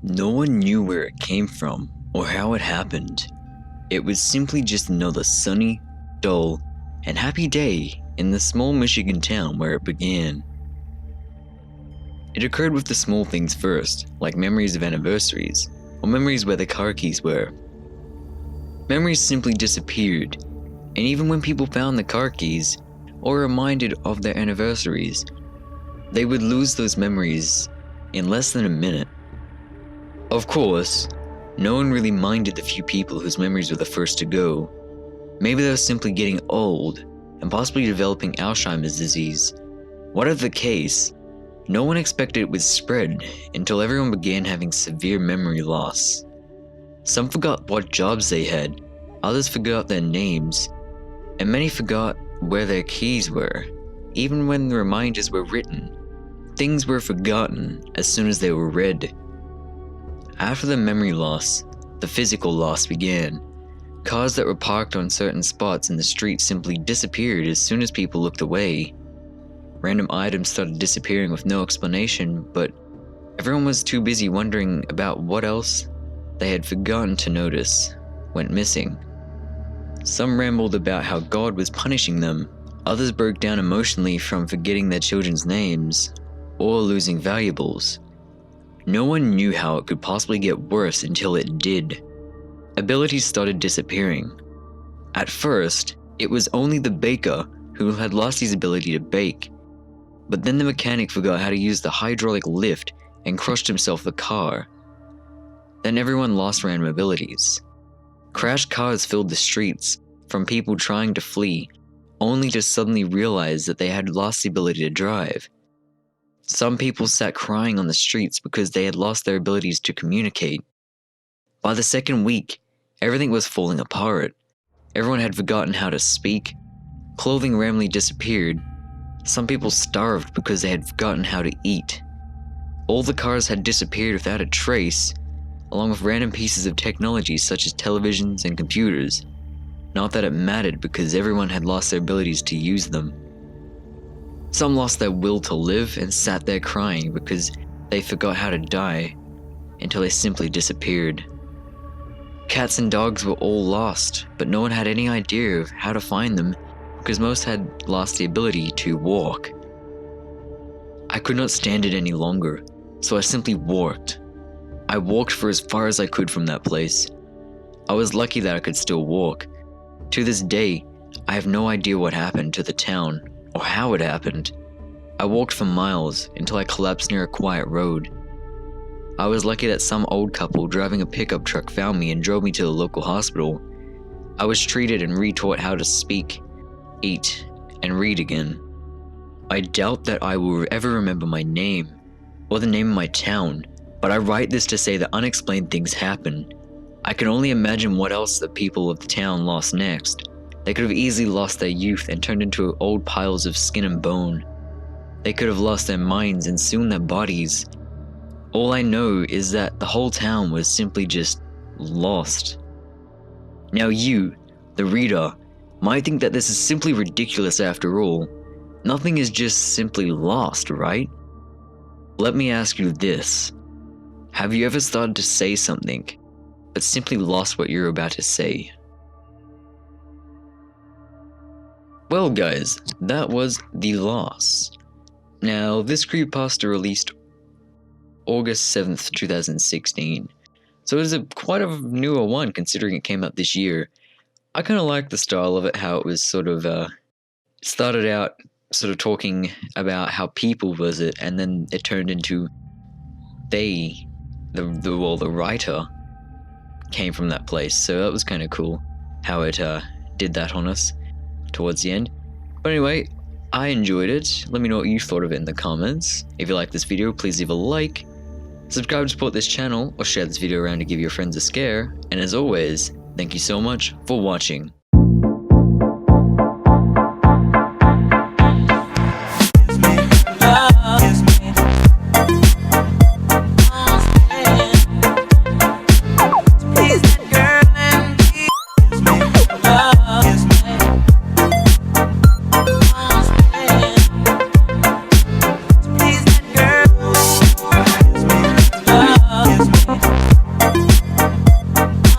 No one knew where it came from or how it happened. It was simply just another sunny, dull, and happy day in the small Michigan town where it began. It occurred with the small things first, like memories of anniversaries, or memories where the car keys were. Memories simply disappeared, and even when people found the car keys, or reminded of their anniversaries, they would lose those memories in less than a minute. Of course, no one really minded the few people whose memories were the first to go. Maybe they were simply getting old, and possibly developing Alzheimer's disease. Whatever the case, no one expected it would spread until everyone began having severe memory loss. Some forgot what jobs they had, others forgot their names, and many forgot where their keys were. Even when the reminders were written, things were forgotten as soon as they were read. After the memory loss, the physical loss began. Cars that were parked on certain spots in the street simply disappeared as soon as people looked away. Random items started disappearing with no explanation, but everyone was too busy wondering about what else they had forgotten to notice went missing. Some rambled about how God was punishing them. Others broke down emotionally from forgetting their children's names or losing valuables. No one knew how it could possibly get worse until it did. Abilities started disappearing. At first, it was only the baker who had lost his ability to bake. But then the mechanic forgot how to use the hydraulic lift and crushed himself the car. Then everyone lost random abilities. Crashed cars filled the streets from people trying to flee, only to suddenly realize that they had lost the ability to drive. Some people sat crying on the streets because they had lost their abilities to communicate. By the second week, everything was falling apart. Everyone had forgotten how to speak. Clothing randomly disappeared. Some people starved because they had forgotten how to eat. All the cars had disappeared without a trace, along with random pieces of technology such as televisions and computers. Not that it mattered because everyone had lost their abilities to use them. Some lost their will to live and sat there crying because they forgot how to die, until they simply disappeared. Cats and dogs were all lost, but no one had any idea of how to find them because most had lost the ability to walk. I could not stand it any longer, so I simply walked. I walked for as far as I could from that place. I was lucky that I could still walk. To this day, I have no idea what happened to the town or how it happened. I walked for miles until I collapsed near a quiet road. I was lucky that some old couple driving a pickup truck found me and drove me to the local hospital. I was treated and retaught how to speak, eat, and read again. I doubt that I will ever remember my name or the name of my town, but I write this to say that unexplained things happen. I can only imagine what else the people of the town lost next. They could have easily lost their youth and turned into old piles of skin and bone. They could have lost their minds and soon their bodies. All I know is that the whole town was simply just lost. Now you, the reader, might think that this is simply ridiculous after all. Nothing is just simply lost, right? Let me ask you this. Have you ever started to say something, but simply lost what you're about to say? Well guys, that was The Loss. Now, this creepypasta released August 7th, 2016. So it is quite a newer one considering it came out this year. I kind of like the style of it, how it was sort of, started out sort of talking about how people was it, and then it turned into the writer came from that place. So that was kind of cool how it did that on us towards the end. But anyway, I enjoyed it. Let me know what you thought of it in the comments. If you like this video, please leave a like, subscribe to support this channel, or share this video around to give your friends a scare. And as always, thank you so much for watching.